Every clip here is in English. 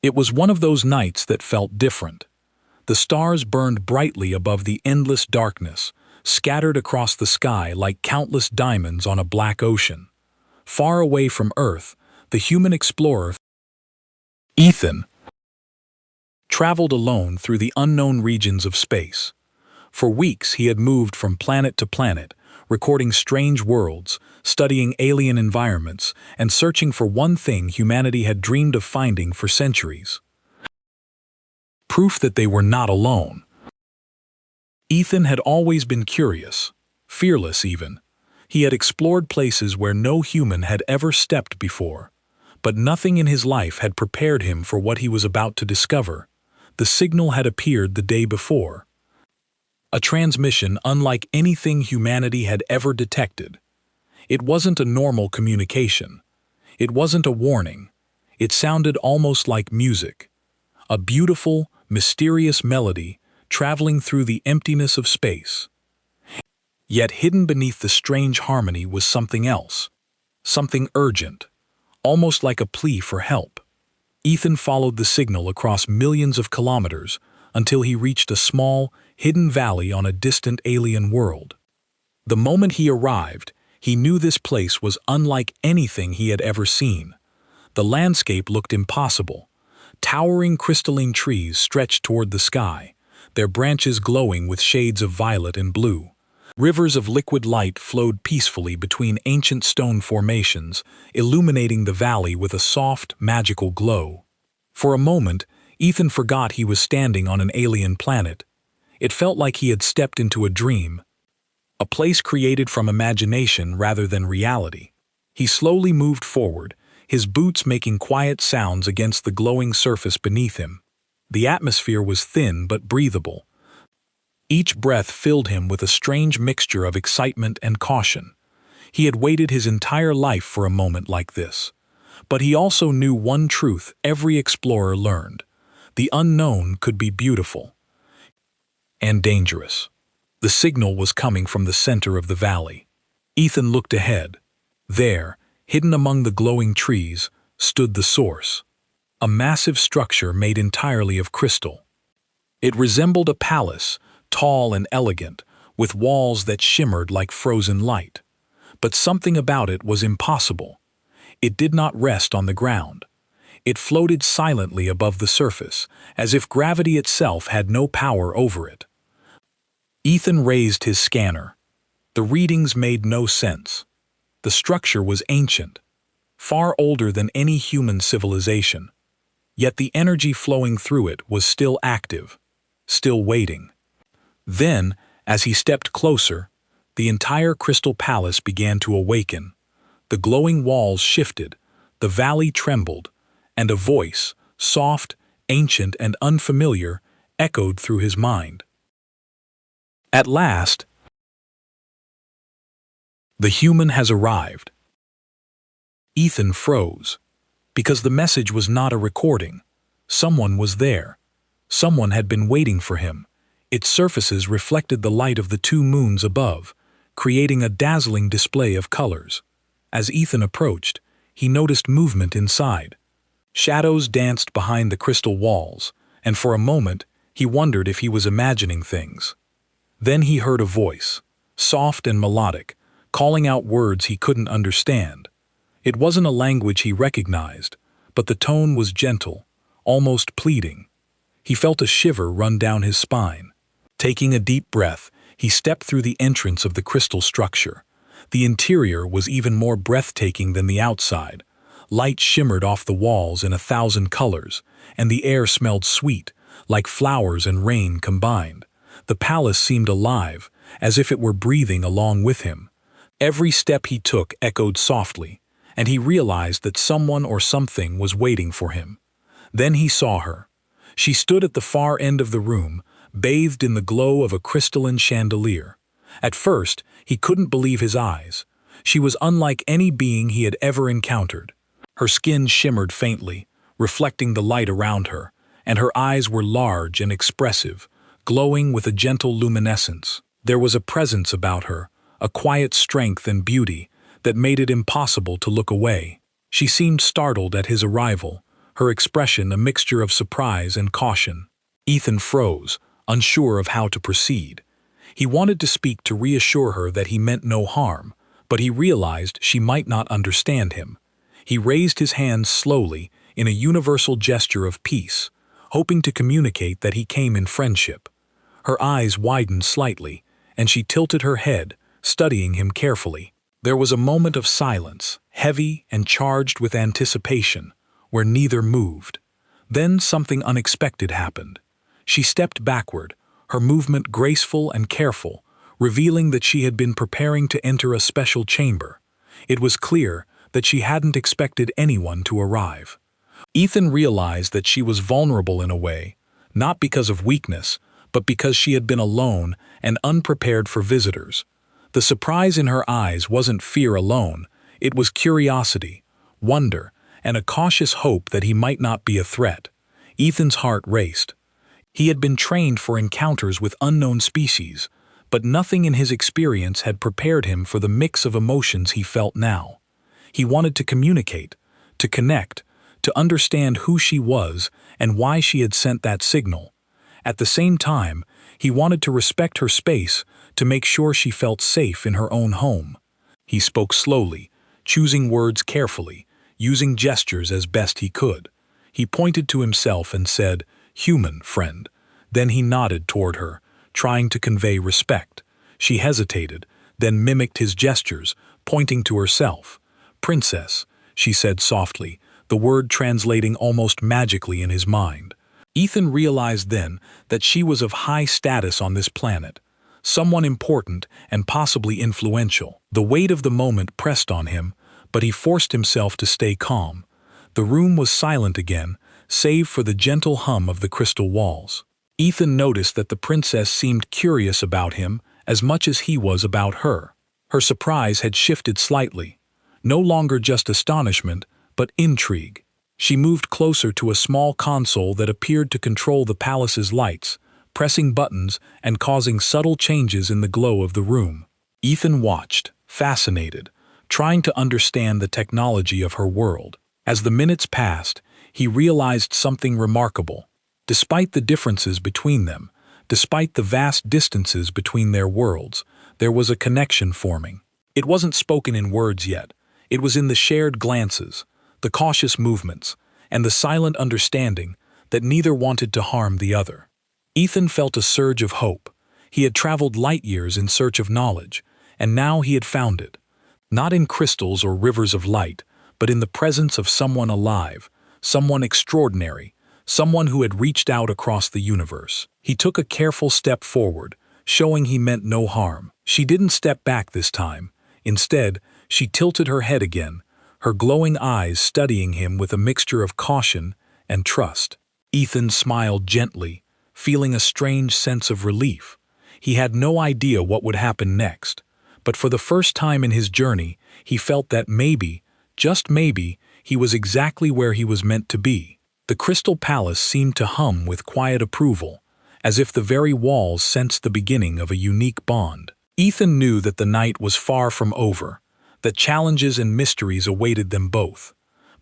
It was one of those nights that felt different. The stars burned brightly above the endless darkness, scattered across the sky like countless diamonds on a black ocean. Far away from Earth, the human explorer, Ethan, traveled alone through the unknown regions of space. For weeks he had moved from planet to planet, recording strange worlds, studying alien environments, and searching for one thing humanity had dreamed of finding for centuries: proof that they were not alone. Ethan had always been curious, fearless even. He had explored places where no human had ever stepped before, but nothing in his life had prepared him for what he was about to discover. The signal had appeared the day before. A transmission unlike anything humanity had ever detected. It wasn't a normal communication. It wasn't a warning. It sounded almost like music. A beautiful, mysterious melody traveling through the emptiness of space. Yet hidden beneath the strange harmony was something else. Something urgent, almost like a plea for help. Ethan followed the signal across millions of kilometers until he reached a small, hidden valley on a distant alien world. The moment he arrived, he knew this place was unlike anything he had ever seen. The landscape looked impossible. Towering crystalline trees stretched toward the sky, their branches glowing with shades of violet and blue. Rivers of liquid light flowed peacefully between ancient stone formations, illuminating the valley with a soft, magical glow. For a moment, Ethan forgot he was standing on an alien planet. It felt like he had stepped into a dream, a place created from imagination rather than reality. He slowly moved forward, his boots making quiet sounds against the glowing surface beneath him. The atmosphere was thin but breathable. Each breath filled him with a strange mixture of excitement and caution. He had waited his entire life for a moment like this. But he also knew one truth every explorer learned: the unknown could be beautiful and dangerous. The signal was coming from the center of the valley. Ethan looked ahead. There, hidden among the glowing trees, stood the source. A massive structure made entirely of crystal. It resembled a palace, tall and elegant, with walls that shimmered like frozen light. But something about it was impossible. It did not rest on the ground. It floated silently above the surface, as if gravity itself had no power over it. Ethan raised his scanner. The readings made no sense. The structure was ancient, far older than any human civilization. Yet the energy flowing through it was still active, still waiting. Then, as he stepped closer, the entire crystal palace began to awaken. The glowing walls shifted, the valley trembled, and a voice, soft, ancient, and unfamiliar, echoed through his mind. At last, the human has arrived. Ethan froze, because the message was not a recording. Someone was there. Someone had been waiting for him. Its surfaces reflected the light of the two moons above, creating a dazzling display of colors. As Ethan approached, he noticed movement inside. Shadows danced behind the crystal walls, and for a moment, he wondered if he was imagining things. Then he heard a voice, soft and melodic, calling out words he couldn't understand. It wasn't a language he recognized, but the tone was gentle, almost pleading. He felt a shiver run down his spine. Taking a deep breath, he stepped through the entrance of the crystal structure. The interior was even more breathtaking than the outside. Light shimmered off the walls in 1,000 colors, and the air smelled sweet, like flowers and rain combined. The palace seemed alive, as if it were breathing along with him. Every step he took echoed softly, and he realized that someone or something was waiting for him. Then he saw her. She stood at the far end of the room, bathed in the glow of a crystalline chandelier. At first, he couldn't believe his eyes. She was unlike any being he had ever encountered. Her skin shimmered faintly, reflecting the light around her, and her eyes were large and expressive, glowing with a gentle luminescence. There was a presence about her, a quiet strength and beauty, that made it impossible to look away. She seemed startled at his arrival, her expression a mixture of surprise and caution. Ethan froze, unsure of how to proceed. He wanted to speak to reassure her that he meant no harm, but he realized she might not understand him. He raised his hands slowly in a universal gesture of peace, hoping to communicate that he came in friendship. Her eyes widened slightly, and she tilted her head, studying him carefully. There was a moment of silence, heavy and charged with anticipation, where neither moved. Then something unexpected happened. She stepped backward, her movement graceful and careful, revealing that she had been preparing to enter a special chamber. It was clear that she hadn't expected anyone to arrive. Ethan realized that she was vulnerable in a way, not because of weakness, but because she had been alone and unprepared for visitors. The surprise in her eyes wasn't fear alone, it was curiosity, wonder, and a cautious hope that he might not be a threat. Ethan's heart raced. He had been trained for encounters with unknown species, but nothing in his experience had prepared him for the mix of emotions he felt now. He wanted to communicate, to connect, to understand who she was and why she had sent that signal. At the same time, he wanted to respect her space, to make sure she felt safe in her own home. He spoke slowly, choosing words carefully, using gestures as best he could. He pointed to himself and said, "Human friend." Then he nodded toward her, trying to convey respect. She hesitated, then mimicked his gestures, pointing to herself. "Princess," she said softly, the word translating almost magically in his mind. Ethan realized then that she was of high status on this planet, someone important and possibly influential. The weight of the moment pressed on him, but he forced himself to stay calm. The room was silent again, save for the gentle hum of the crystal walls. Ethan noticed that the princess seemed curious about him as much as he was about her. Her surprise had shifted slightly. No longer just astonishment, but intrigue. She moved closer to a small console that appeared to control the palace's lights, pressing buttons and causing subtle changes in the glow of the room. Ethan watched, fascinated, trying to understand the technology of her world. As the minutes passed, he realized something remarkable. Despite the differences between them, despite the vast distances between their worlds, there was a connection forming. It wasn't spoken in words yet. It was in the shared glances, the cautious movements, and the silent understanding that neither wanted to harm the other. Ethan felt a surge of hope. He had traveled light years in search of knowledge, and now he had found it. Not in crystals or rivers of light, but in the presence of someone alive, someone extraordinary, someone who had reached out across the universe. He took a careful step forward, showing he meant no harm. She didn't step back this time. Instead, she tilted her head again, her glowing eyes studying him with a mixture of caution and trust. Ethan smiled gently, feeling a strange sense of relief. He had no idea what would happen next, but for the first time in his journey, he felt that maybe, just maybe, he was exactly where he was meant to be. The Crystal Palace seemed to hum with quiet approval, as if the very walls sensed the beginning of a unique bond. Ethan knew that the night was far from over, that challenges and mysteries awaited them both.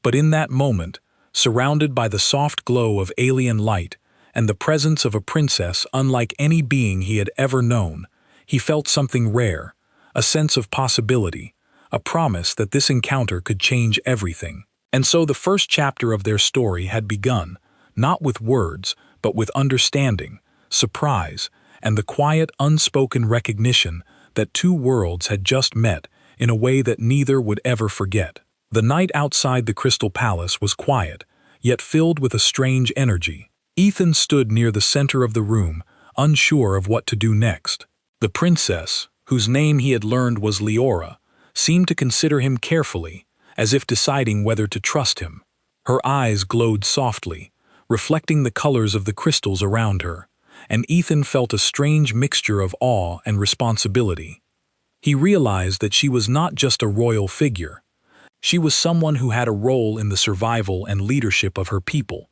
But in that moment, surrounded by the soft glow of alien light and the presence of a princess unlike any being he had ever known, he felt something rare, a sense of possibility, a promise that this encounter could change everything. And so the first chapter of their story had begun, not with words, but with understanding, surprise, and the quiet, unspoken recognition that two worlds had just met in a way that neither would ever forget. The night outside the Crystal Palace was quiet, yet filled with a strange energy. Ethan stood near the center of the room, unsure of what to do next. The princess, whose name he had learned was Leora, seemed to consider him carefully, as if deciding whether to trust him. Her eyes glowed softly, reflecting the colors of the crystals around her, and Ethan felt a strange mixture of awe and responsibility. He realized that she was not just a royal figure. She was someone who had a role in the survival and leadership of her people.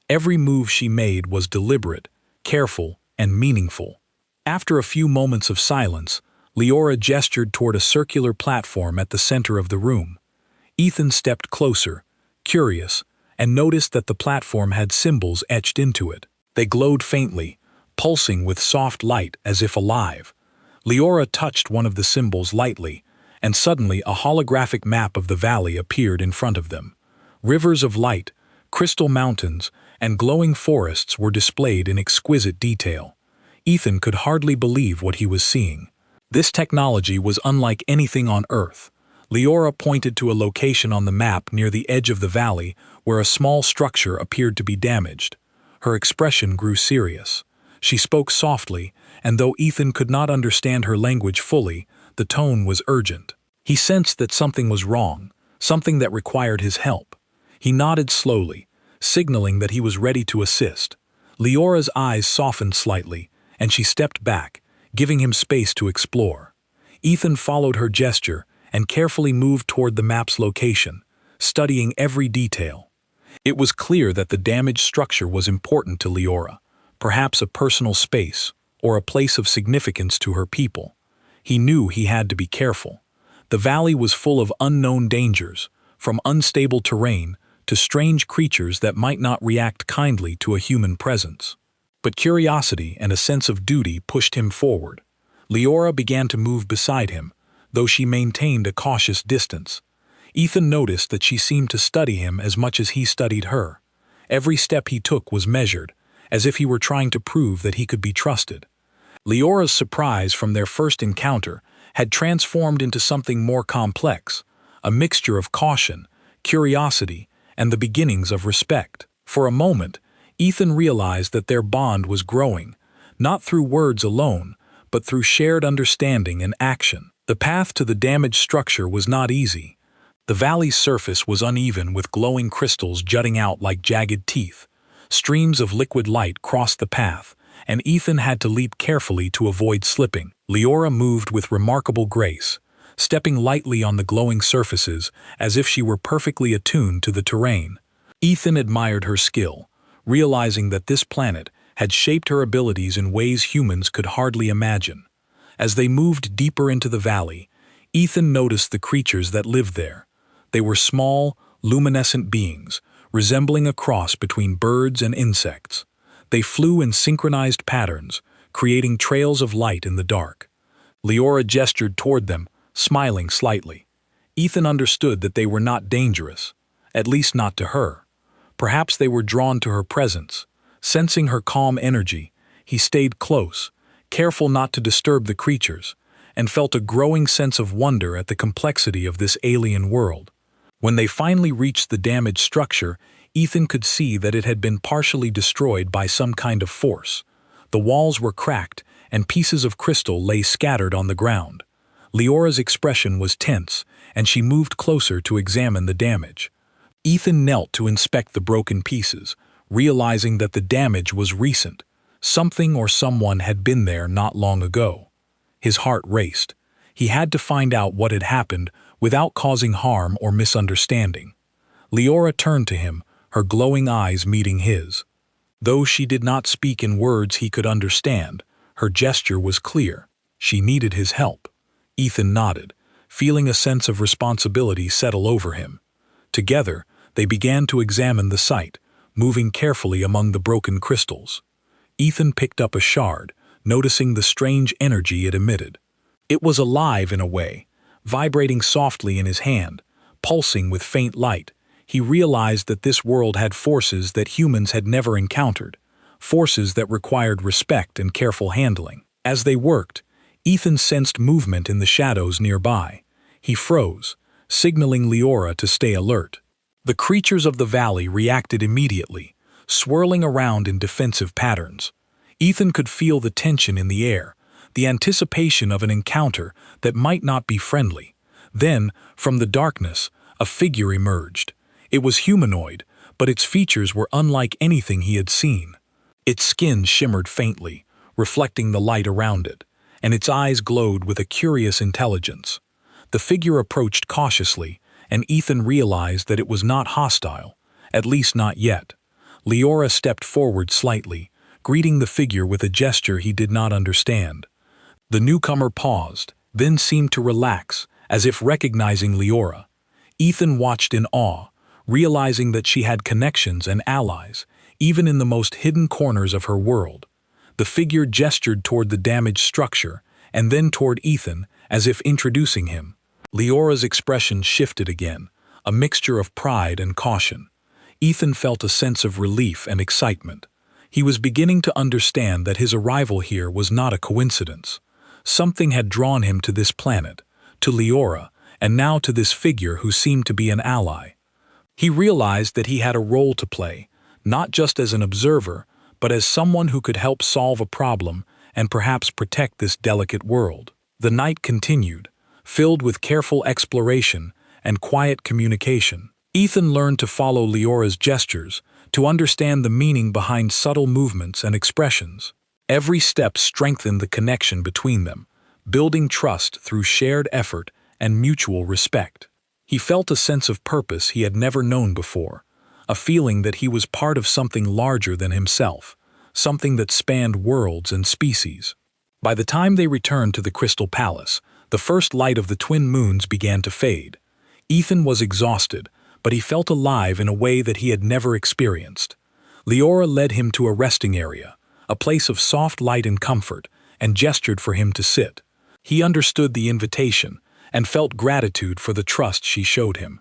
Every move she made was deliberate, careful, and meaningful. After a few moments of silence, Leora gestured toward a circular platform at the center of the room. Ethan stepped closer, curious, and noticed that the platform had symbols etched into it. They glowed faintly, pulsing with soft light as if alive. Leora touched one of the symbols lightly, and suddenly a holographic map of the valley appeared in front of them. Rivers of light, crystal mountains, and glowing forests were displayed in exquisite detail. Ethan could hardly believe what he was seeing. This technology was unlike anything on Earth. Leora pointed to a location on the map near the edge of the valley where a small structure appeared to be damaged. Her expression grew serious. She spoke softly, and though Ethan could not understand her language fully, the tone was urgent. He sensed that something was wrong, something that required his help. He nodded slowly, signaling that he was ready to assist. Leora's eyes softened slightly, and she stepped back, giving him space to explore. Ethan followed her gesture and carefully moved toward the map's location, studying every detail. It was clear that the damaged structure was important to Leora, perhaps a personal space or a place of significance to her people. He knew he had to be careful. The valley was full of unknown dangers, from unstable terrain to strange creatures that might not react kindly to a human presence. But curiosity and a sense of duty pushed him forward. Leora began to move beside him, though she maintained a cautious distance. Ethan noticed that she seemed to study him as much as he studied her. Every step he took was measured, as if he were trying to prove that he could be trusted. Leora's surprise from their first encounter had transformed into something more complex, a mixture of caution, curiosity, and the beginnings of respect. For a moment, Ethan realized that their bond was growing, not through words alone, but through shared understanding and action. The path to the damaged structure was not easy. The valley's surface was uneven with glowing crystals jutting out like jagged teeth. Streams of liquid light crossed the path, and Ethan had to leap carefully to avoid slipping. Leora moved with remarkable grace, stepping lightly on the glowing surfaces as if she were perfectly attuned to the terrain. Ethan admired her skill, realizing that this planet had shaped her abilities in ways humans could hardly imagine. As they moved deeper into the valley, Ethan noticed the creatures that lived there. They were small, luminescent beings, resembling a cross between birds and insects. They flew in synchronized patterns, creating trails of light in the dark. Leora gestured toward them, smiling slightly. Ethan understood that they were not dangerous, at least not to her. Perhaps they were drawn to her presence. Sensing her calm energy, he stayed close, careful not to disturb the creatures, and felt a growing sense of wonder at the complexity of this alien world. When they finally reached the damaged structure, Ethan could see that it had been partially destroyed by some kind of force. The walls were cracked, and pieces of crystal lay scattered on the ground. Leora's expression was tense, and she moved closer to examine the damage. Ethan knelt to inspect the broken pieces, realizing that the damage was recent. Something or someone had been there not long ago. His heart raced. He had to find out what had happened without causing harm or misunderstanding. Leora turned to him, her glowing eyes meeting his. Though she did not speak in words he could understand, her gesture was clear. She needed his help. Ethan nodded, feeling a sense of responsibility settle over him. Together, they began to examine the site, moving carefully among the broken crystals. Ethan picked up a shard, noticing the strange energy it emitted. It was alive in a way, vibrating softly in his hand, pulsing with faint light. He realized that this world had forces that humans had never encountered, forces that required respect and careful handling. As they worked, Ethan sensed movement in the shadows nearby. He froze, signaling Leora to stay alert. The creatures of the valley reacted immediately, swirling around in defensive patterns. Ethan could feel the tension in the air, the anticipation of an encounter that might not be friendly. Then, from the darkness, a figure emerged. It was humanoid, but its features were unlike anything he had seen. Its skin shimmered faintly, reflecting the light around it, and its eyes glowed with a curious intelligence. The figure approached cautiously, and Ethan realized that it was not hostile, at least not yet. Leora stepped forward slightly, greeting the figure with a gesture he did not understand. The newcomer paused, then seemed to relax, as if recognizing Leora. Ethan watched in awe, realizing that she had connections and allies, even in the most hidden corners of her world. The figure gestured toward the damaged structure, and then toward Ethan, as if introducing him. Leora's expression shifted again, a mixture of pride and caution. Ethan felt a sense of relief and excitement. He was beginning to understand that his arrival here was not a coincidence. Something had drawn him to this planet, to Leora, and now to this figure who seemed to be an ally. He realized that he had a role to play, not just as an observer, but as someone who could help solve a problem and perhaps protect this delicate world. The night continued, filled with careful exploration and quiet communication. Ethan learned to follow Leora's gestures, to understand the meaning behind subtle movements and expressions. Every step strengthened the connection between them, building trust through shared effort and mutual respect. He felt a sense of purpose he had never known before, a feeling that he was part of something larger than himself, something that spanned worlds and species. By the time they returned to the Crystal Palace, the first light of the twin moons began to fade. Ethan was exhausted, but he felt alive in a way that he had never experienced. Leora led him to a resting area, a place of soft light and comfort, and gestured for him to sit. He understood the invitation and felt gratitude for the trust she showed him.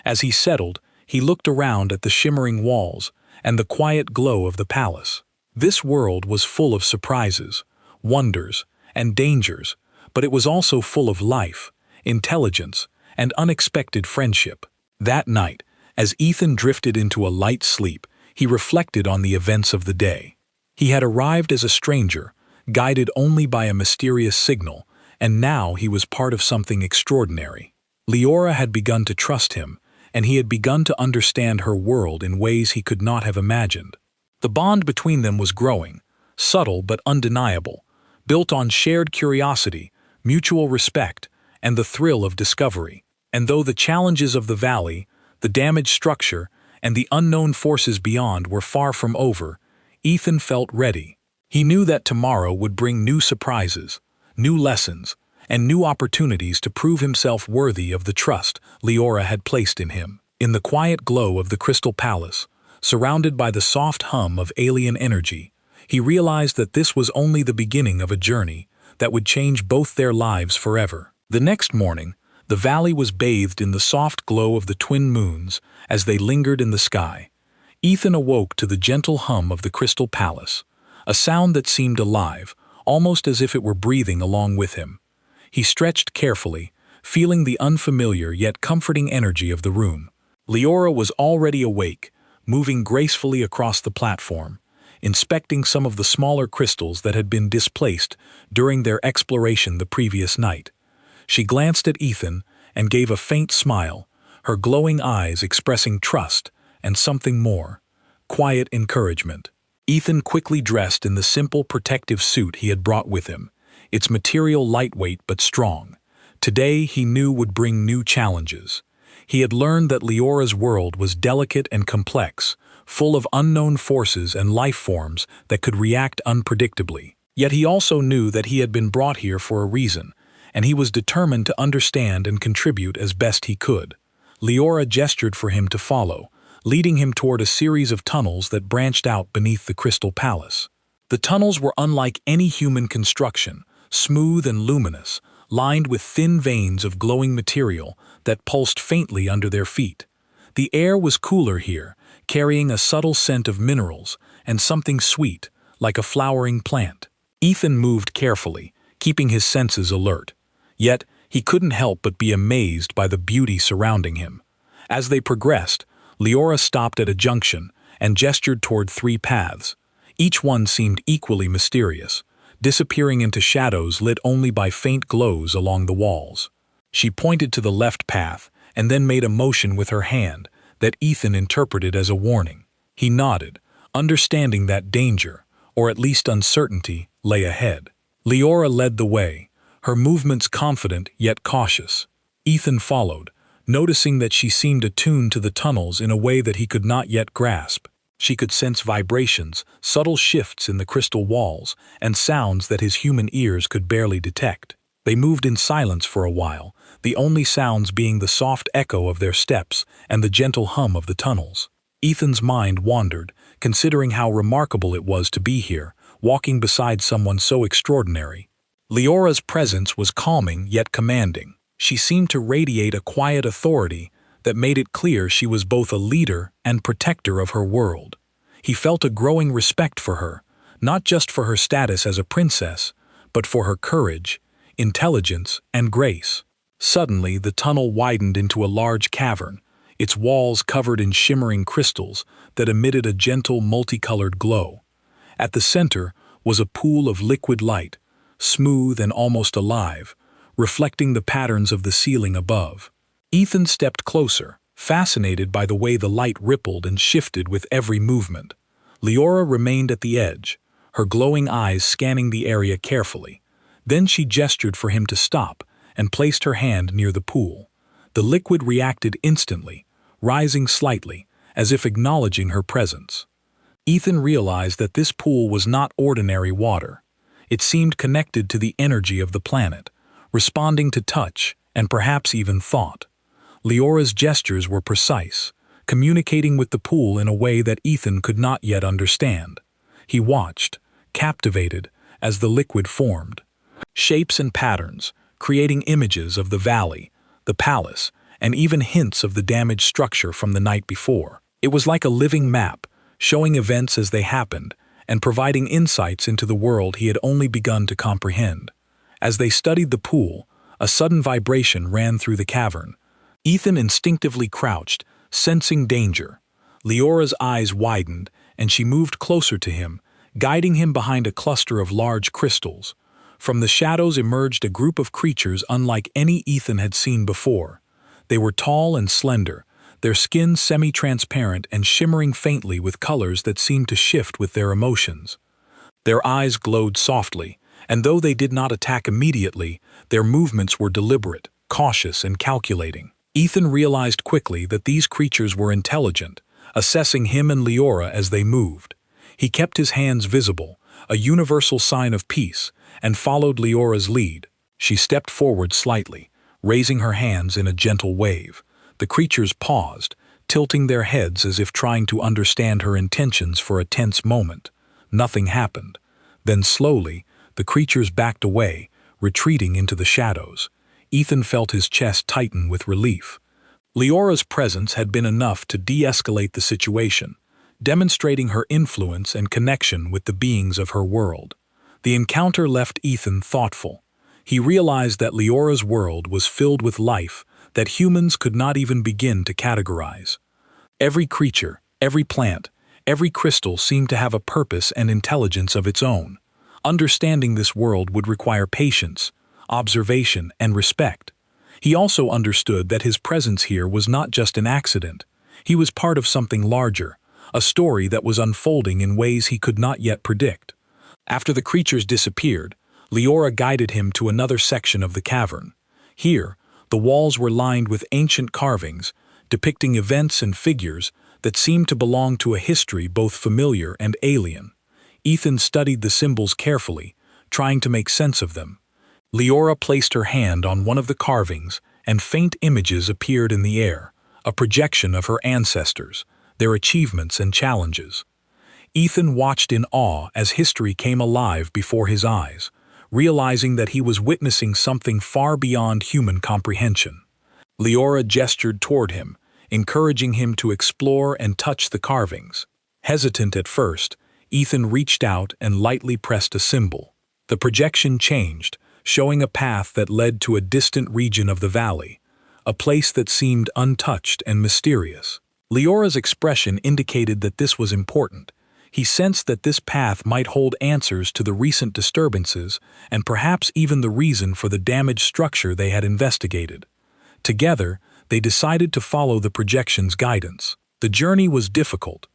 As he settled, he looked around at the shimmering walls and the quiet glow of the palace. This world was full of surprises, wonders, and dangers, but it was also full of life, intelligence, and unexpected friendship. That night, as Ethan drifted into a light sleep, he reflected on the events of the day. He had arrived as a stranger, guided only by a mysterious signal, and now he was part of something extraordinary. Leora had begun to trust him, and he had begun to understand her world in ways he could not have imagined. The bond between them was growing, subtle but undeniable, built on shared curiosity, mutual respect, and the thrill of discovery. And though the challenges of the valley, the damaged structure, and the unknown forces beyond were far from over, Ethan felt ready. He knew that tomorrow would bring new surprises, new lessons, and new opportunities to prove himself worthy of the trust Leora had placed in him. In the quiet glow of the Crystal Palace, surrounded by the soft hum of alien energy, he realized that this was only the beginning of a journey that would change both their lives forever. The next morning, the valley was bathed in the soft glow of the twin moons as they lingered in the sky. Ethan awoke to the gentle hum of the Crystal Palace, a sound that seemed alive, almost as if it were breathing along with him. He stretched carefully, feeling the unfamiliar yet comforting energy of the room. Leora was already awake, moving gracefully across the platform, inspecting some of the smaller crystals that had been displaced during their exploration the previous night. She glanced at Ethan and gave a faint smile, her glowing eyes expressing trust and something more, quiet encouragement. Ethan quickly dressed in the simple protective suit he had brought with him, its material lightweight but strong. Today he knew would bring new challenges. He had learned that Leora's world was delicate and complex, full of unknown forces and life forms that could react unpredictably. Yet he also knew that he had been brought here for a reason, and he was determined to understand and contribute as best he could. Leora gestured for him to follow, leading him toward a series of tunnels that branched out beneath the Crystal Palace. The tunnels were unlike any human construction, smooth and luminous, lined with thin veins of glowing material that pulsed faintly under their feet. The air was cooler here, carrying a subtle scent of minerals and something sweet, like a flowering plant. Ethan moved carefully, keeping his senses alert. Yet, he couldn't help but be amazed by the beauty surrounding him. As they progressed, Leora stopped at a junction and gestured toward 3 paths. Each one seemed equally mysterious, disappearing into shadows lit only by faint glows along the walls. She pointed to the left path and then made a motion with her hand that Ethan interpreted as a warning. He nodded, understanding that danger, or at least uncertainty, lay ahead. Leora led the way, her movements confident yet cautious. Ethan followed, noticing that she seemed attuned to the tunnels in a way that he could not yet grasp. She could sense vibrations, subtle shifts in the crystal walls, and sounds that his human ears could barely detect. They moved in silence for a while, the only sounds being the soft echo of their steps and the gentle hum of the tunnels. Ethan's mind wandered, considering how remarkable it was to be here, walking beside someone so extraordinary. Leora's presence was calming yet commanding. She seemed to radiate a quiet authority that made it clear she was both a leader and protector of her world. He felt a growing respect for her, not just for her status as a princess, but for her courage, intelligence, and grace. Suddenly, the tunnel widened into a large cavern, its walls covered in shimmering crystals that emitted a gentle, multicolored glow. At the center was a pool of liquid light, smooth and almost alive, reflecting the patterns of the ceiling above. Ethan stepped closer, fascinated by the way the light rippled and shifted with every movement. Leora remained at the edge, her glowing eyes scanning the area carefully. Then she gestured for him to stop and placed her hand near the pool. The liquid reacted instantly, rising slightly, as if acknowledging her presence. Ethan realized that this pool was not ordinary water. It seemed connected to the energy of the planet, responding to touch and perhaps even thought. Leora's gestures were precise, communicating with the pool in a way that Ethan could not yet understand. He watched, captivated, as the liquid formed. Shapes and patterns, creating images of the valley, the palace, and even hints of the damaged structure from the night before. It was like a living map, showing events as they happened, and providing insights into the world he had only begun to comprehend. As they studied the pool, a sudden vibration ran through the cavern. Ethan instinctively crouched, sensing danger. Leora's eyes widened, and she moved closer to him, guiding him behind a cluster of large crystals. From the shadows emerged a group of creatures unlike any Ethan had seen before. They were tall and slender, their skin semi-transparent and shimmering faintly with colors that seemed to shift with their emotions. Their eyes glowed softly, and though they did not attack immediately, their movements were deliberate, cautious, and calculating. Ethan realized quickly that these creatures were intelligent, assessing him and Leora as they moved. He kept his hands visible, a universal sign of peace, and followed Leora's lead. She stepped forward slightly, raising her hands in a gentle wave. The creatures paused, tilting their heads as if trying to understand her intentions for a tense moment. Nothing happened. Then slowly, the creatures backed away, retreating into the shadows. Ethan felt his chest tighten with relief. Leora's presence had been enough to de-escalate the situation, demonstrating her influence and connection with the beings of her world. The encounter left Ethan thoughtful. He realized that Leora's world was filled with life that humans could not even begin to categorize. Every creature, every plant, every crystal seemed to have a purpose and intelligence of its own. Understanding this world would require patience, observation, and respect. He also understood that his presence here was not just an accident. He was part of something larger, a story that was unfolding in ways he could not yet predict. After the creatures disappeared, Leora guided him to another section of the cavern. Here, the walls were lined with ancient carvings, depicting events and figures that seemed to belong to a history both familiar and alien. Ethan studied the symbols carefully, trying to make sense of them. Leora placed her hand on one of the carvings, and faint images appeared in the air, a projection of her ancestors, their achievements and challenges. Ethan watched in awe as history came alive before his eyes, realizing that he was witnessing something far beyond human comprehension. Leora gestured toward him, encouraging him to explore and touch the carvings. Hesitant at first, Ethan reached out and lightly pressed a symbol. The projection changed, showing a path that led to a distant region of the valley, a place that seemed untouched and mysterious. Leora's expression indicated that this was important. He sensed that this path might hold answers to the recent disturbances and perhaps even the reason for the damaged structure they had investigated. Together, they decided to follow the projection's guidance. The journey was difficult,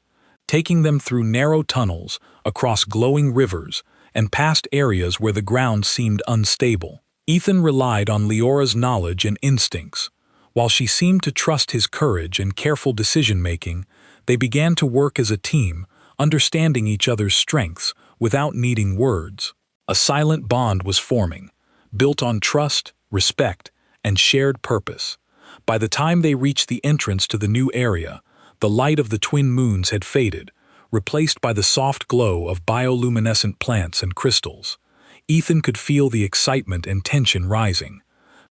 taking them through narrow tunnels, across glowing rivers, and past areas where the ground seemed unstable. Ethan relied on Leora's knowledge and instincts. While she seemed to trust his courage and careful decision-making, they began to work as a team, understanding each other's strengths without needing words. A silent bond was forming, built on trust, respect, and shared purpose. By the time they reached the entrance to the new area, the light of the twin moons had faded, replaced by the soft glow of bioluminescent plants and crystals. Ethan could feel the excitement and tension rising.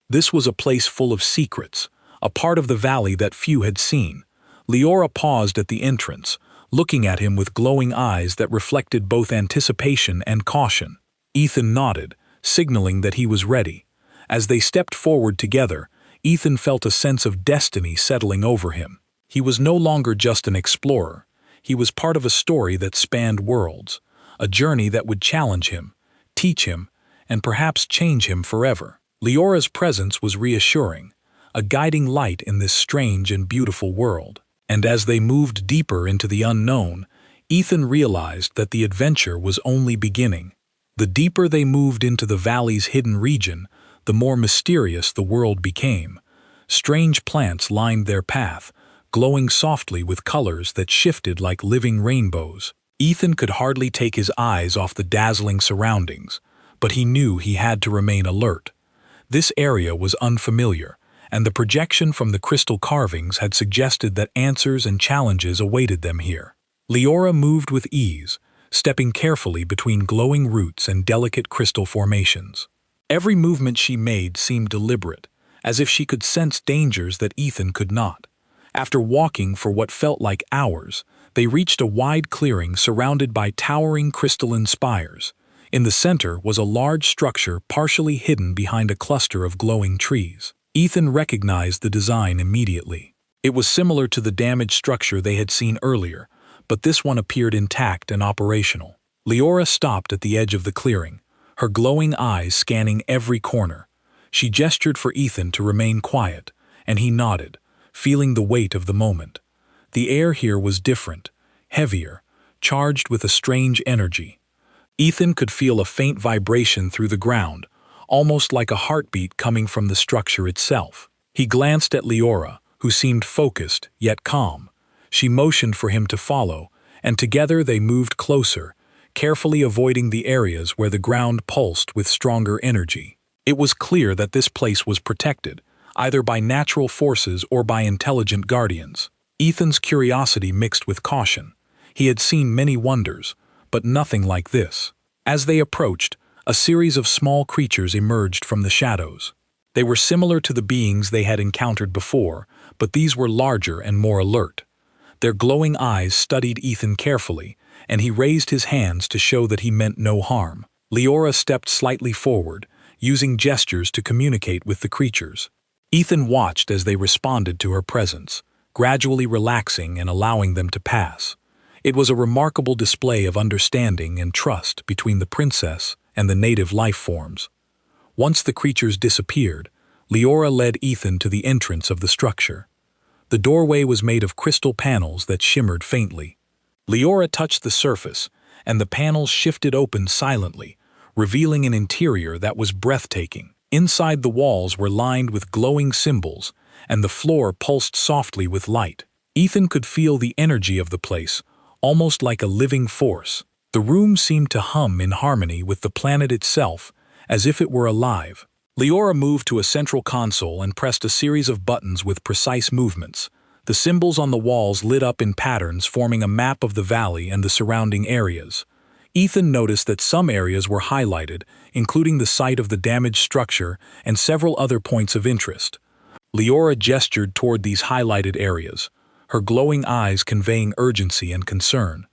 This was a place full of secrets, a part of the valley that few had seen. Leora paused at the entrance, looking at him with glowing eyes that reflected both anticipation and caution. Ethan nodded, signaling that he was ready. As they stepped forward together, Ethan felt a sense of destiny settling over him. He was no longer just an explorer. He was part of a story that spanned worlds, a journey that would challenge him, teach him, and perhaps change him forever. Leora's presence was reassuring, a guiding light in this strange and beautiful world. And as they moved deeper into the unknown, Ethan realized that the adventure was only beginning. The deeper they moved into the valley's hidden region, the more mysterious the world became. Strange plants lined their path, glowing softly with colors that shifted like living rainbows. Ethan could hardly take his eyes off the dazzling surroundings, but he knew he had to remain alert. This area was unfamiliar, and the projection from the crystal carvings had suggested that answers and challenges awaited them here. Leora moved with ease, stepping carefully between glowing roots and delicate crystal formations. Every movement she made seemed deliberate, as if she could sense dangers that Ethan could not. After walking for what felt like hours, they reached a wide clearing surrounded by towering crystalline spires. In the center was a large structure partially hidden behind a cluster of glowing trees. Ethan recognized the design immediately. It was similar to the damaged structure they had seen earlier, but this one appeared intact and operational. Leora stopped at the edge of the clearing, her glowing eyes scanning every corner. She gestured for Ethan to remain quiet, and he nodded, feeling the weight of the moment. The air here was different, heavier, charged with a strange energy. Ethan could feel a faint vibration through the ground, almost like a heartbeat coming from the structure itself. He glanced at Leora, who seemed focused, yet calm. She motioned for him to follow, and together they moved closer, carefully avoiding the areas where the ground pulsed with stronger energy. It was clear that this place was protected, either by natural forces or by intelligent guardians. Ethan's curiosity mixed with caution. He had seen many wonders, but nothing like this. As they approached, a series of small creatures emerged from the shadows. They were similar to the beings they had encountered before, but these were larger and more alert. Their glowing eyes studied Ethan carefully, and he raised his hands to show that he meant no harm. Leora stepped slightly forward, using gestures to communicate with the creatures. Ethan watched as they responded to her presence, gradually relaxing and allowing them to pass. It was a remarkable display of understanding and trust between the princess and the native life forms. Once the creatures disappeared, Leora led Ethan to the entrance of the structure. The doorway was made of crystal panels that shimmered faintly. Leora touched the surface, and the panels shifted open silently, revealing an interior that was breathtaking. Inside the walls were lined with glowing symbols, and the floor pulsed softly with light. Ethan could feel the energy of the place, almost like a living force. The room seemed to hum in harmony with the planet itself, as if it were alive. Leora moved to a central console and pressed a series of buttons with precise movements. The symbols on the walls lit up in patterns, forming a map of the valley and the surrounding areas. Ethan noticed that some areas were highlighted, including the site of the damaged structure and several other points of interest. Leora gestured toward these highlighted areas, her glowing eyes conveying urgency and concern.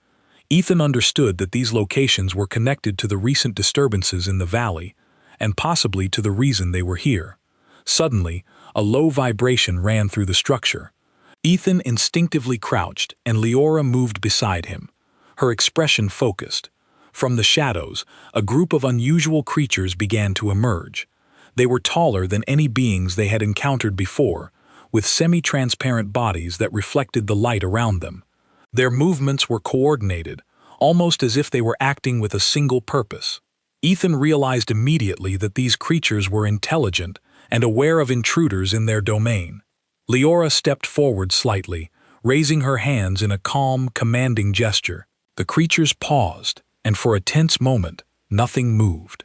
Ethan understood that these locations were connected to the recent disturbances in the valley, and possibly to the reason they were here. Suddenly, a low vibration ran through the structure. Ethan instinctively crouched, and Leora moved beside him, her expression focused. From the shadows, a group of unusual creatures began to emerge. They were taller than any beings they had encountered before, with semi-transparent bodies that reflected the light around them. Their movements were coordinated, almost as if they were acting with a single purpose. Ethan realized immediately that these creatures were intelligent and aware of intruders in their domain. Leora stepped forward slightly, raising her hands in a calm, commanding gesture. The creatures paused, and for a tense moment, nothing moved.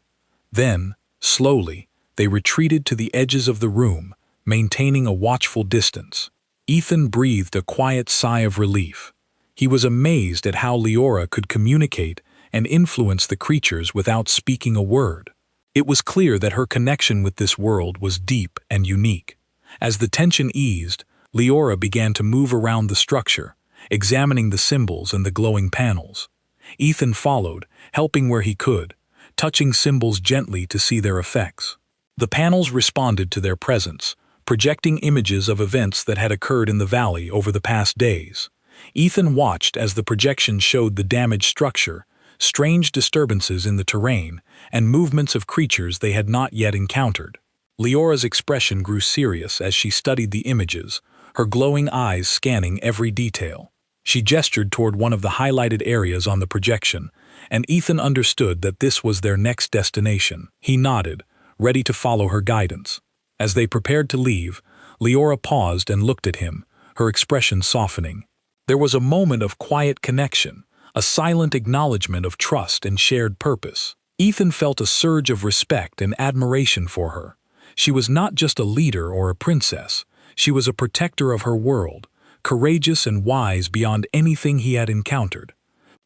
Then, slowly, They retreated to the edges of the room, maintaining a watchful distance. Ethan breathed a quiet sigh of relief. He was amazed at how Leora could communicate and influence the creatures without speaking a word. It was clear that her connection with this world was deep and unique. As the tension eased, Leora began to move around the structure, examining the symbols and the glowing panels. Ethan followed, helping where he could, touching symbols gently to see their effects. The panels responded to their presence, projecting images of events that had occurred in the valley over the past days. Ethan watched as the projections showed the damaged structure, strange disturbances in the terrain, and movements of creatures they had not yet encountered. Leora's expression grew serious as she studied the images, her glowing eyes scanning every detail. She gestured toward one of the highlighted areas on the projection, and Ethan understood that this was their next destination. He nodded, ready to follow her guidance. As they prepared to leave, Leora paused and looked at him, her expression softening. There was a moment of quiet connection, a silent acknowledgement of trust and shared purpose. Ethan felt a surge of respect and admiration for her. She was not just a leader or a princess, she was a protector of her world, courageous and wise beyond anything he had encountered.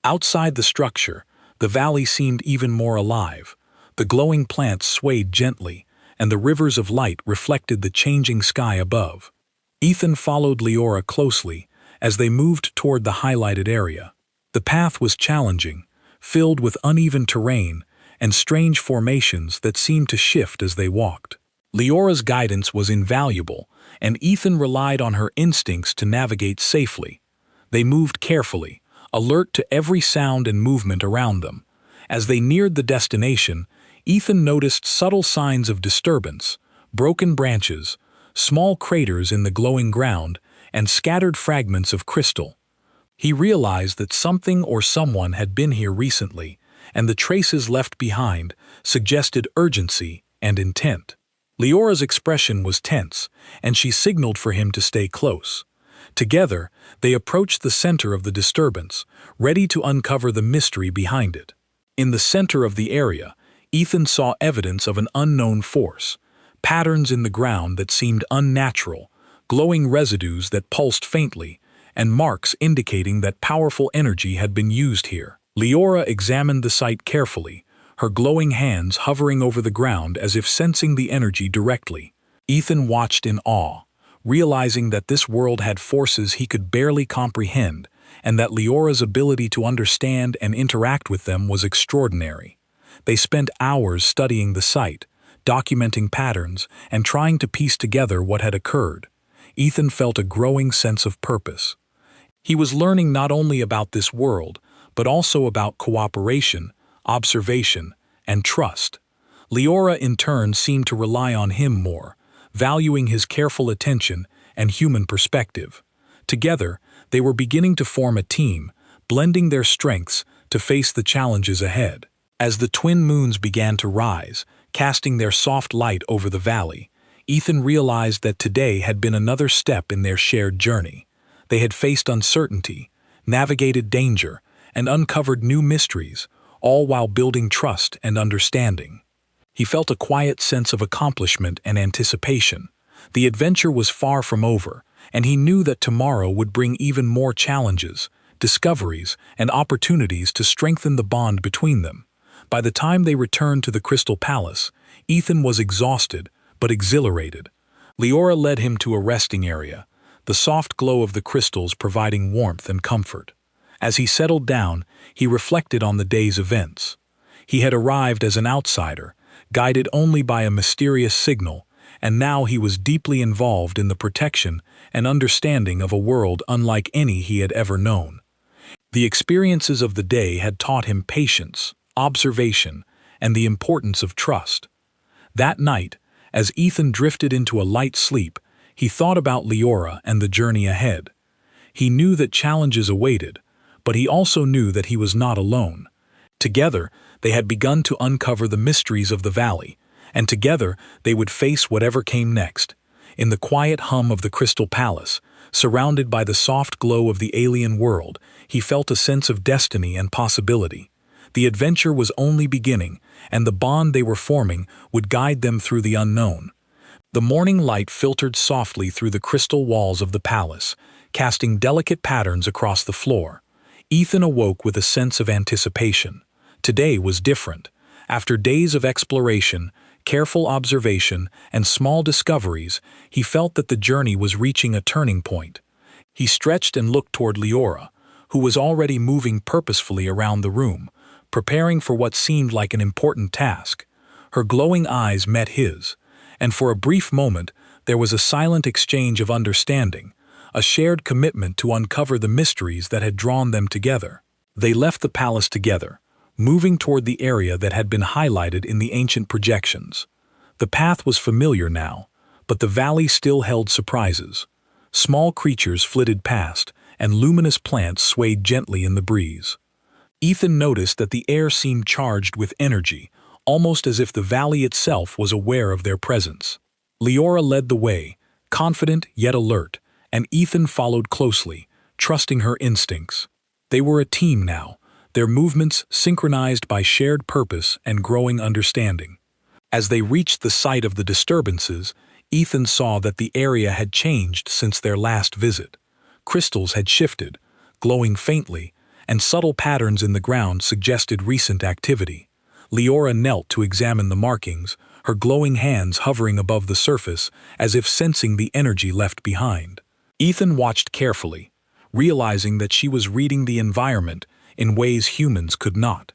Outside the structure, the valley seemed even more alive. The glowing plants swayed gently, and the rivers of light reflected the changing sky above. Ethan followed Leora closely as they moved toward the highlighted area. The path was challenging, filled with uneven terrain and strange formations that seemed to shift as they walked. Leora's guidance was invaluable, and Ethan relied on her instincts to navigate safely. They moved carefully, alert to every sound and movement around them. As they neared the destination, Ethan noticed subtle signs of disturbance, broken branches, small craters in the glowing ground, and scattered fragments of crystal. He realized that something or someone had been here recently, and the traces left behind suggested urgency and intent. Leora's expression was tense, and she signaled for him to stay close. Together, they approached the center of the disturbance, ready to uncover the mystery behind it. In the center of the area, Ethan saw evidence of an unknown force, patterns in the ground that seemed unnatural, glowing residues that pulsed faintly, and marks indicating that powerful energy had been used here. Leora examined the site carefully, her glowing hands hovering over the ground as if sensing the energy directly. Ethan watched in awe, realizing that this world had forces he could barely comprehend, and that Leora's ability to understand and interact with them was extraordinary. They spent hours studying the site, documenting patterns, and trying to piece together what had occurred. Ethan felt a growing sense of purpose. He was learning not only about this world, but also about cooperation, observation, and trust. Leora in turn seemed to rely on him more, valuing his careful attention and human perspective. Together, they were beginning to form a team, blending their strengths to face the challenges ahead. As the twin moons began to rise, casting their soft light over the valley, Ethan realized that today had been another step in their shared journey. They had faced uncertainty, navigated danger, and uncovered new mysteries, all while building trust and understanding. He felt a quiet sense of accomplishment and anticipation. The adventure was far from over, and he knew that tomorrow would bring even more challenges, discoveries, and opportunities to strengthen the bond between them. By the time they returned to the Crystal Palace, Ethan was exhausted but exhilarated. Leora led him to a resting area, the soft glow of the crystals providing warmth and comfort. As he settled down, he reflected on the day's events. He had arrived as an outsider, guided only by a mysterious signal, and now he was deeply involved in the protection and understanding of a world unlike any he had ever known. The experiences of the day had taught him patience, observation, and the importance of trust. That night, as Ethan drifted into a light sleep, he thought about Leora and the journey ahead. He knew that challenges awaited, but he also knew that he was not alone. Together, they had begun to uncover the mysteries of the valley, and together they would face whatever came next. In the quiet hum of the Crystal Palace, surrounded by the soft glow of the alien world, he felt a sense of destiny and possibility. The adventure was only beginning, and the bond they were forming would guide them through the unknown. The morning light filtered softly through the crystal walls of the palace, casting delicate patterns across the floor. Ethan awoke with a sense of anticipation. Today was different. After days of exploration, careful observation, and small discoveries, he felt that the journey was reaching a turning point. He stretched and looked toward Leora, who was already moving purposefully around the room, preparing for what seemed like an important task. Her glowing eyes met his, and for a brief moment there was a silent exchange of understanding, a shared commitment to uncover the mysteries that had drawn them together. They left the palace together, moving toward the area that had been highlighted in the ancient projections. The path was familiar now, but the valley still held surprises. Small creatures flitted past, and luminous plants swayed gently in the breeze. Ethan noticed that the air seemed charged with energy, almost as if the valley itself was aware of their presence. Leora led the way, confident yet alert, and Ethan followed closely, trusting her instincts. They were a team now, their movements synchronized by shared purpose and growing understanding. As they reached the site of the disturbances, Ethan saw that the area had changed since their last visit. Crystals had shifted, glowing faintly, and subtle patterns in the ground suggested recent activity. Leora knelt to examine the markings, her glowing hands hovering above the surface as if sensing the energy left behind. Ethan watched carefully, realizing that she was reading the environment in ways humans could not.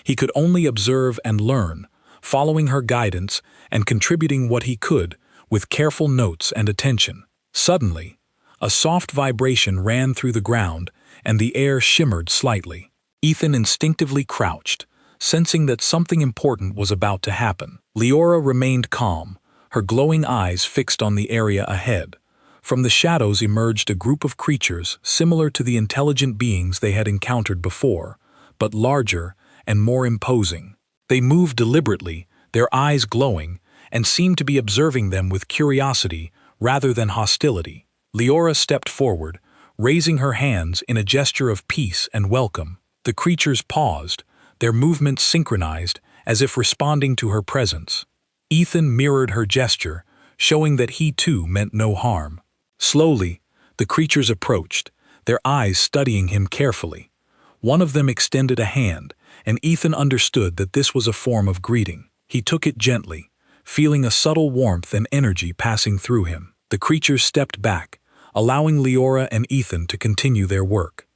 He could only observe and learn, following her guidance and contributing what he could with careful notes and attention. Suddenly, a soft vibration ran through the ground and the air shimmered slightly. Ethan instinctively crouched, sensing that something important was about to happen. Leora remained calm, her glowing eyes fixed on the area ahead. From the shadows emerged a group of creatures similar to the intelligent beings they had encountered before, but larger and more imposing. They moved deliberately, their eyes glowing, and seemed to be observing them with curiosity rather than hostility. Leora stepped forward, raising her hands in a gesture of peace and welcome. The creatures paused, their movements synchronized as if responding to her presence. Ethan mirrored her gesture, showing that he too meant no harm. Slowly, the creatures approached, their eyes studying him carefully. One of them extended a hand, and Ethan understood that this was a form of greeting. He took it gently, feeling a subtle warmth and energy passing through him. The creatures stepped back, allowing Leora and Ethan to continue their work.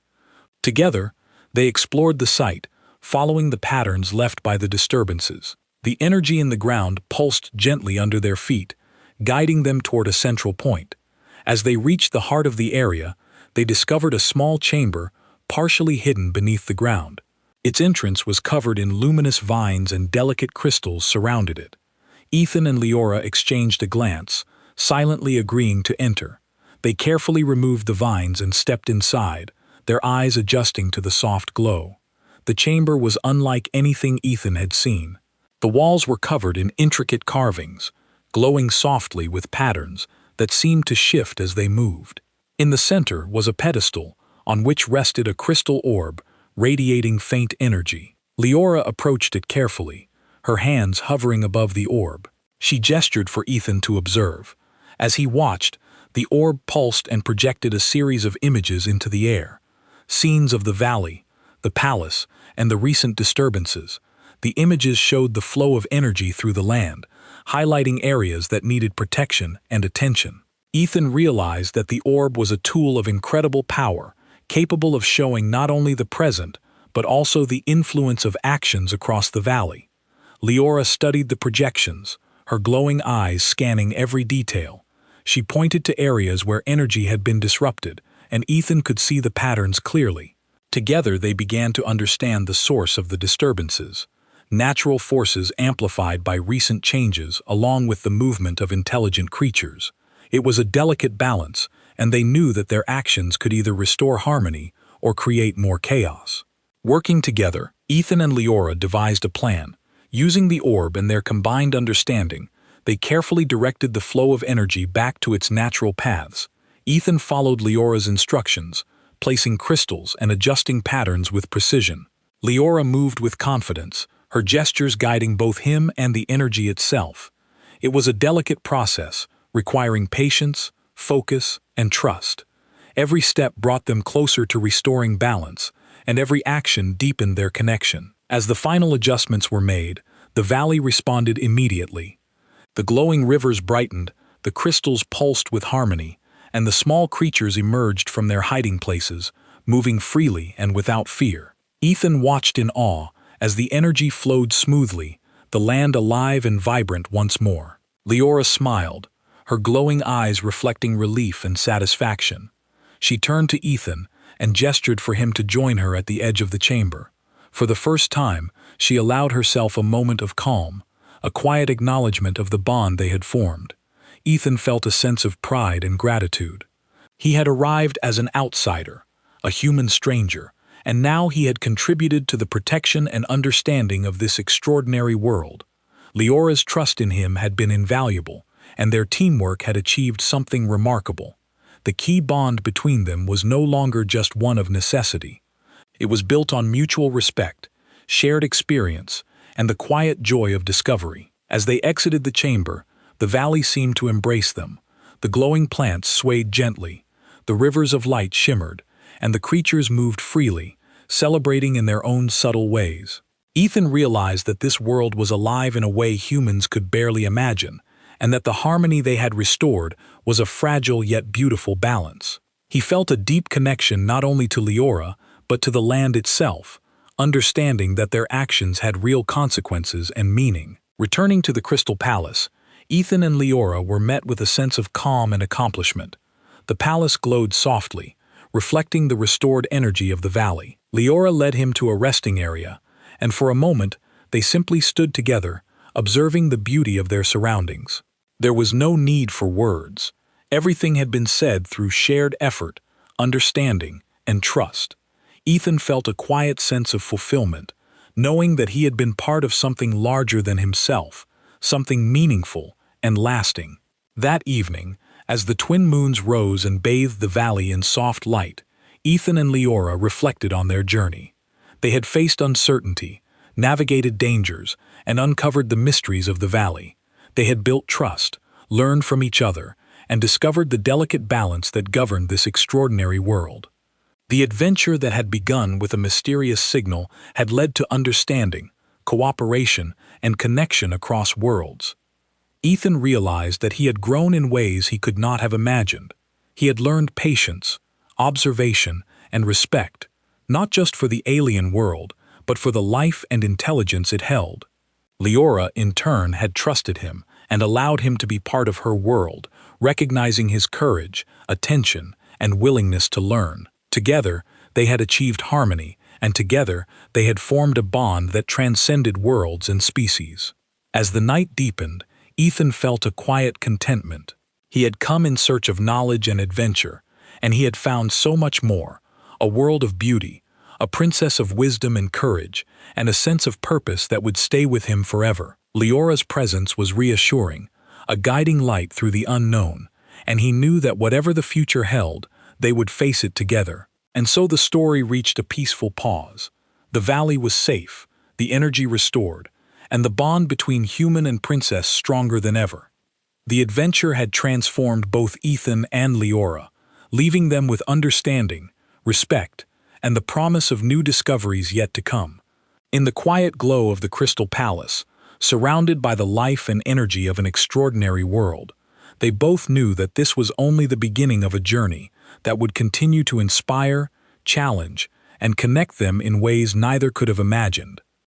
Together, they explored the site, following the patterns left by the disturbances. The energy in the ground pulsed gently under their feet, guiding them toward a central point. As they reached the heart of the area, they discovered a small chamber partially hidden beneath the ground. Its entrance was covered in luminous vines and delicate crystals surrounded it. Ethan and Leora exchanged a glance, silently agreeing to enter. They carefully removed the vines and stepped inside, their eyes adjusting to the soft glow. The chamber was unlike anything Ethan had seen. The walls were covered in intricate carvings, glowing softly with patterns that seemed to shift as they moved. In the center was a pedestal, on which rested a crystal orb, radiating faint energy. Leora approached it carefully, her hands hovering above the orb. She gestured for Ethan to observe. As he watched, the orb pulsed and projected a series of images into the air. Scenes of the valley, the palace, and the recent disturbances. The images showed the flow of energy through the land, highlighting areas that needed protection and attention. Ethan realized that the orb was a tool of incredible power, capable of showing not only the present, but also the influence of actions across the valley. Leora studied the projections, her glowing eyes scanning every detail. She pointed to areas where energy had been disrupted, and Ethan could see the patterns clearly. Together they began to understand the source of the disturbances. Natural forces amplified by recent changes along with the movement of intelligent creatures. It was a delicate balance, and they knew that their actions could either restore harmony or create more chaos. Working together, Ethan and Leora devised a plan. Using the orb and their combined understanding, they carefully directed the flow of energy back to its natural paths. Ethan followed Leora's instructions, placing crystals and adjusting patterns with precision. Leora moved with confidence, her gestures guiding both him and the energy itself. It was a delicate process, requiring patience, focus, and trust. Every step brought them closer to restoring balance, and every action deepened their connection. As the final adjustments were made, the valley responded immediately. The glowing rivers brightened, the crystals pulsed with harmony, and the small creatures emerged from their hiding places, moving freely and without fear. Ethan watched in awe as the energy flowed smoothly, the land alive and vibrant once more. Leora smiled, her glowing eyes reflecting relief and satisfaction. She turned to Ethan and gestured for him to join her at the edge of the chamber. For the first time, she allowed herself a moment of calm, a quiet acknowledgement of the bond they had formed. Ethan felt a sense of pride and gratitude. He had arrived as an outsider, a human stranger, and now he had contributed to the protection and understanding of this extraordinary world. Leora's trust in him had been invaluable, and their teamwork had achieved something remarkable. The key bond between them was no longer just one of necessity. It was built on mutual respect, shared experience, and the quiet joy of discovery. As they exited the chamber, the valley seemed to embrace them. The glowing plants swayed gently, the rivers of light shimmered, and the creatures moved freely, celebrating in their own subtle ways. Ethan realized that this world was alive in a way humans could barely imagine, and that the harmony they had restored was a fragile yet beautiful balance. He felt a deep connection not only to Leora, but to the land itself, understanding that their actions had real consequences and meaning. Returning to the Crystal Palace, Ethan and Leora were met with a sense of calm and accomplishment. The palace glowed softly, reflecting the restored energy of the valley. Leora led him to a resting area, and for a moment they simply stood together, observing the beauty of their surroundings. There was no need for words. Everything had been said through shared effort, understanding, and trust. Ethan felt a quiet sense of fulfillment, knowing that he had been part of something larger than himself, something meaningful and lasting. That evening, as the twin moons rose and bathed the valley in soft light, Ethan and Leora reflected on their journey. They had faced uncertainty, navigated dangers, and uncovered the mysteries of the valley. They had built trust, learned from each other, and discovered the delicate balance that governed this extraordinary world. The adventure that had begun with a mysterious signal had led to understanding, cooperation, and connection across worlds. Ethan realized that he had grown in ways he could not have imagined. He had learned patience, observation, and respect, not just for the alien world, but for the life and intelligence it held. Leora, in turn, had trusted him and allowed him to be part of her world, recognizing his courage, attention, and willingness to learn. Together, they had achieved harmony, and together they had formed a bond that transcended worlds and species. As the night deepened, Ethan felt a quiet contentment. He had come in search of knowledge and adventure, and he had found so much more: a world of beauty, a princess of wisdom and courage, and a sense of purpose that would stay with him forever. Leora's presence was reassuring, a guiding light through the unknown, and he knew that whatever the future held, they would face it together. And so the story reached a peaceful pause. The valley was safe, the energy restored, and the bond between human and princess stronger than ever. The adventure had transformed both Ethan and Leora, leaving them with understanding, respect, and the promise of new discoveries yet to come. In the quiet glow of the Crystal Palace, surrounded by the life and energy of an extraordinary world, they both knew that this was only the beginning of a journey that would continue to inspire, challenge, and connect them in ways neither could have imagined.